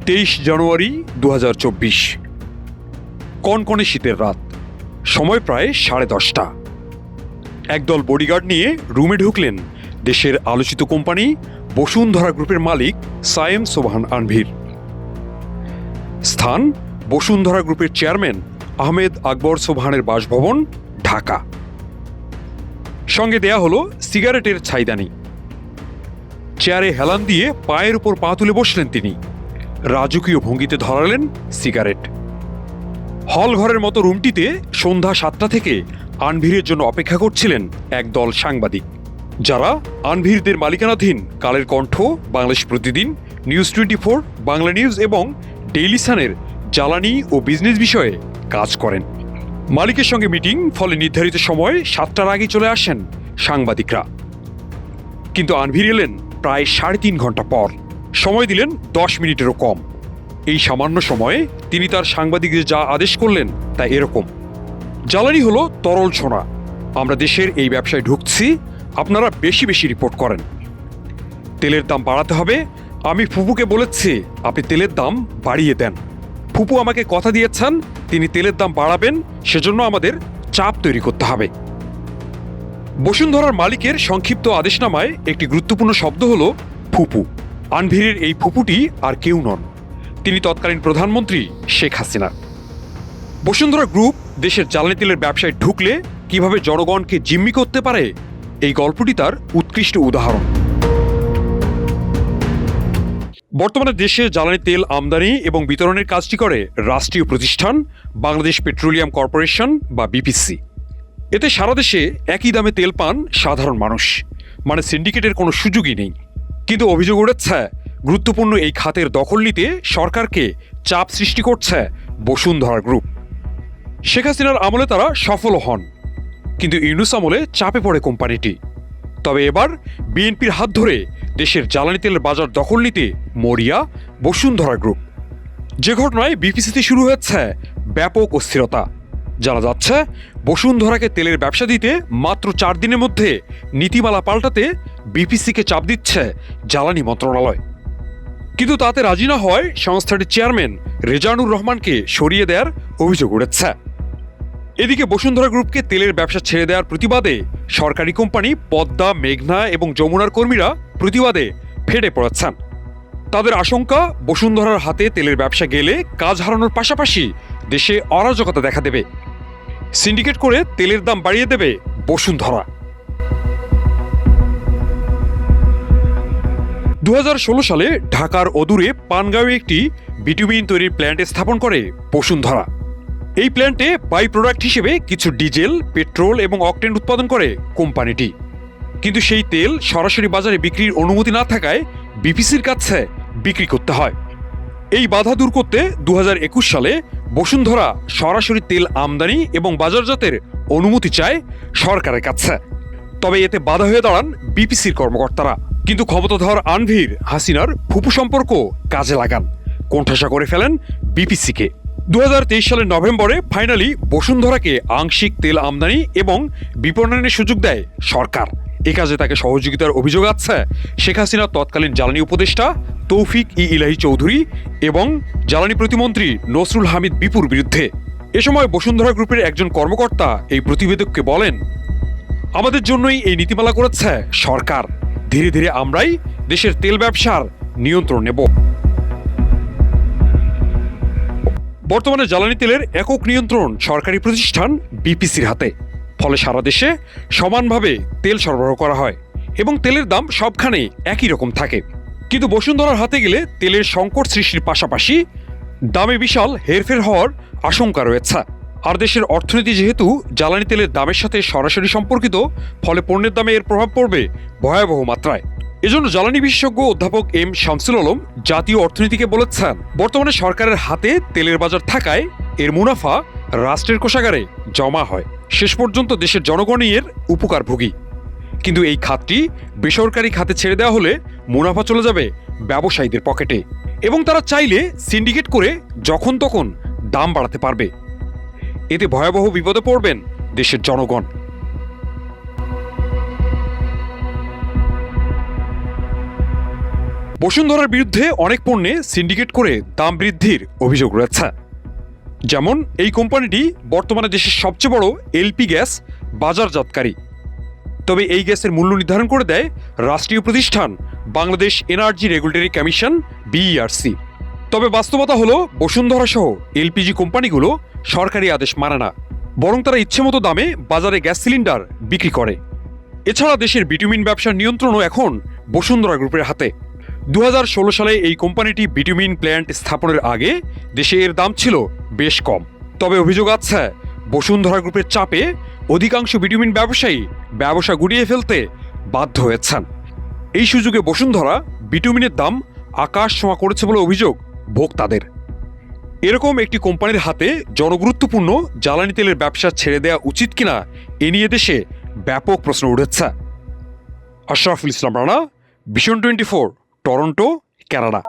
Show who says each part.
Speaker 1: 23 জানুয়ারি 2024। কনকনে শীতের রাত, সময় প্রায় 10:30। একদল বডিগার্ড নিয়ে রুমে ঢুকলেন দেশের আলোচিত কোম্পানি বসুন্ধরা গ্রুপের মালিক সায়েম সোবহান আনভীর। স্থান বসুন্ধরা গ্রুপের চেয়ারম্যান আহমেদ আকবর সোবহানের বাসভবন, ঢাকা। সঙ্গে দেয়া হলো সিগারেটের ছাইদানি। চেয়ারে হেলান দিয়ে পায়ের উপর পা তুলে বসলেন তিনি। রাজকীয় ভঙ্গিতে ধরালেন সিগারেট। হল ঘরের মতো রুমটিতে সন্ধ্যা 7টা থেকে আনভীরের জন্য অপেক্ষা করছিলেন একদল সাংবাদিক, যারা আনভীরদের মালিকানাধীন কালের কণ্ঠ, বাংলাদেশ প্রতিদিন, নিউজ 24, বাংলা নিউজ এবং ডেইলি সানের জ্বালানি ও বিজনেস বিষয়ে কাজ করেন। মালিকের সঙ্গে মিটিং, ফলে নির্ধারিত সময় 7টার আগে চলে আসেন সাংবাদিকরা। কিন্তু আনভীর এলেন প্রায় 3.5 ঘন্টা পর। সময় দিলেন 10 মিনিটেরও কম। এই সামান্য সময়ে তিনি তার সাংবাদিকদের যা আদেশ করলেন তা এরকম: জ্বালানি হলো তরল সোনা, আমরা দেশের এই ব্যবসায় ঢুকছি, আপনারা বেশি বেশি রিপোর্ট করেন। তেলের দাম বাড়াতে হবে, আমি ফুপুকে বলেছি আপনি তেলের দাম বাড়িয়ে দেন। ফুপু আমাকে কথা দিয়েছেন তিনি তেলের দাম বাড়াবেন, সেজন্য আমাদের চাপ তৈরি করতে হবে। বসুন্ধরার মালিকের সংক্ষিপ্ত আদেশনামায় একটি গুরুত্বপূর্ণ শব্দ হলো ফুপু। আনভীরের এই ফুপুটি আর কেউ নন, তিনি তৎকালীন প্রধানমন্ত্রী শেখ হাসিনা। বসুন্ধরা গ্রুপ দেশের জ্বালানি তেলের ব্যবসায় ঢুকলে কিভাবে জনগণকে জিম্মি করতে পারে, এই গল্পটি তার উৎকৃষ্ট উদাহরণ। বর্তমানে দেশে জ্বালানি তেল আমদানি এবং বিতরণের কাজটি করে রাষ্ট্রীয় প্রতিষ্ঠান বাংলাদেশ পেট্রোলিয়াম কর্পোরেশন বা বিপিসি। এতে সারা দেশে একই দামে তেল পান সাধারণ মানুষ, মানে সিন্ডিকেটের কোনো সুযোগই নেই। কিন্তু অভিযোগ উঠেছে গুরুত্বপূর্ণ এই খাতের দখল নিতে সরকারকে চাপ সৃষ্টি করছে বসুন্ধরা গ্রুপ। শেখ হাসিনার আমলে তারা সফল হন, কিন্তু ইউনূস আমলে চাপে পড়ে কোম্পানিটি। তবে এবার বিএনপির হাত ধরে দেশের জ্বালানি তেলের বাজার দখল নিতে মরিয়া বসুন্ধরা গ্রুপ। যে ঘটনায় বিপিসিতে শুরু হয়েছে ব্যাপক অস্থিরতা। জানা যাচ্ছে বসুন্ধরাকে তেলের ব্যবসা দিতে মাত্র 4 দিনের মধ্যে নীতিমালা পাল্টাতে বিপিসিকে চাপ দিচ্ছে জ্বালানি মন্ত্রণালয়। কিন্তু তাতে রাজি না হয় সংস্থাটির চেয়ারম্যান রেজানুর রহমানকে সরিয়ে দেওয়ার অভিযোগ উঠেছে। এদিকে বসুন্ধরা গ্রুপকে তেলের ব্যবসা ছেড়ে দেওয়ার প্রতিবাদে সরকারি কোম্পানি পদ্মা, মেঘনা এবং যমুনার কর্মীরা প্রতিবাদে ফেটে পড়েছেন। তাদের আশঙ্কা, বসুন্ধরার হাতে তেলের ব্যবসা গেলে কাজ হারানোর পাশাপাশি দেশে অরাজকতা দেখা দেবে। সিন্ডিকেট করে তেলের দাম বাড়িয়ে দেবে বসুন্ধরা। 2016 সালে ঢাকার অদূরে পানগাঁওয়ে একটি বিটুমিন তৈরির প্ল্যান্ট স্থাপন করে বসুন্ধরা। এই প্ল্যান্টে বাই প্রোডাক্ট হিসেবে কিছু ডিজেল, পেট্রোল এবং অকটেন উৎপাদন করে কোম্পানিটি। কিন্তু সেই তেল সরাসরি বাজারে বিক্রির অনুমতি না থাকায় বিপিসির কাছে বিক্রি করতে হয়। এই বাধা দূর করতে 2021 সালে বসুন্ধরা সরাসরি তেল আমদানি এবং বাজারজাতের অনুমতি চায় সরকারের কাছে। তবে এতে বাধা হয়ে দাঁড়ান বিপিসির কর্মকর্তারা। কিন্তু ক্ষমতাধর আনভীর হাসিনার ফুপু সম্পর্ক কাজে লাগান, কোণঠাসা করে ফেলেন বিপিসিকে। 2023 সালের নভেম্বরে ফাইনালি বসুন্ধরাকে আংশিক তেল আমদানি এবং বিপণনের সুযোগ দেয় সরকার। এ কাজে তাকে সহযোগিতার অভিযোগ আছে শেখ হাসিনার তৎকালীন জ্বালানি উপদেষ্টা তৌফিক-ই-ইলাহী চৌধুরী এবং জ্বালানি প্রতিমন্ত্রী নসরুল হামিদ বিপুর বিরুদ্ধে। এ সময় বসুন্ধরা গ্রুপের একজন কর্মকর্তা এই প্রতিবেদককে বলেন, আমাদের জন্যই এই নীতিমালা করেছে সরকার, ধীরে ধীরে আমরাই দেশের তেল ব্যবসার নিয়ন্ত্রণ নেব। বর্তমানে জ্বালানি তেলের একক নিয়ন্ত্রণ সরকারি প্রতিষ্ঠান বিপিসির হাতে। ফলে সারা দেশে সমানভাবে তেল সরবরাহ করা হয় এবং তেলের দাম সবখানে একই রকম থাকে। কিন্তু বসুন্ধরার হাতে গেলে তেলের সংকট সৃষ্টির পাশাপাশি দামে বিশাল হেরফের হওয়ার আশঙ্কা রয়েছে। আর দেশের অর্থনীতি যেহেতু জ্বালানি তেলের দামের সাথে সরাসরি সম্পর্কিত, ফলে পণ্যের দামে এর প্রভাব পড়বে ভয়াবহ মাত্রায়। এজন্য জ্বালানি বিশেষজ্ঞ অধ্যাপক এম শামসুল আলম জাতীয় অর্থনীতিকে বলেছেন, বর্তমানে সরকারের হাতে তেলের বাজার থাকায় এর মুনাফা রাষ্ট্রের কোষাগারে জমা হয়, শেষ পর্যন্ত দেশের জনগণই এর উপকারভোগী। কিন্তু এই খাতটি বেসরকারি খাতে ছেড়ে দেওয়া হলে মুনাফা চলে যাবে ব্যবসায়ীদের পকেটে এবং তারা চাইলে সিন্ডিকেট করে যখন তখন দাম বাড়াতে পারবে। এতে ভয়াবহ বিপদে পড়বেন দেশের জনগণ। বসুন্ধরার বিরুদ্ধে অনেক পণ্যে সিন্ডিকেট করে দাম বৃদ্ধির অভিযোগ রয়েছে। যেমন এই কোম্পানিটি বর্তমানে দেশের সবচেয়ে বড় এলপি গ্যাস বাজারজাতকারী। তবে এই গ্যাসের মূল্য নির্ধারণ করে দেয় রাষ্ট্রীয় প্রতিষ্ঠান Bangladesh energy regulatory commission BERC. তবে বাস্তবতা হলো বসুন্ধরা সহ এলপিজি কোম্পানিগুলো সরকারি আদেশ মানে না, বরং তারা ইচ্ছেমতো দামে বাজারে গ্যাস সিলিন্ডার বিক্রি করে। এছাড়া দেশের বিটুমিন ব্যবসার নিয়ন্ত্রণও এখন বসুন্ধরা গ্রুপের হাতে। 2016 সালে এই কোম্পানিটি বিটুমিন প্ল্যান্ট স্থাপনের আগে দেশে এর দাম ছিল বেশ কম। তবে অভিযোগ আছে বসুন্ধরা গ্রুপের চাপে অধিকাংশ বিটুমিন ব্যবসায়ী ব্যবসা গুটিয়ে ফেলতে বাধ্য হয়েছেন। এই সুযোগে বসুন্ধরা বিটুমিনের দাম আকাশ ছোঁয়া করেছে বলে অভিযোগ ভোক্তাদের। এরকম একটি কোম্পানির হাতে জনগুরুত্বপূর্ণ জ্বালানি তেলের ব্যবসা ছেড়ে দেওয়া উচিত কিনা এ নিয়ে দেশে ব্যাপক প্রশ্ন উঠেছে। Ashraful Islam Rana, vision 24, Toronto, Canada.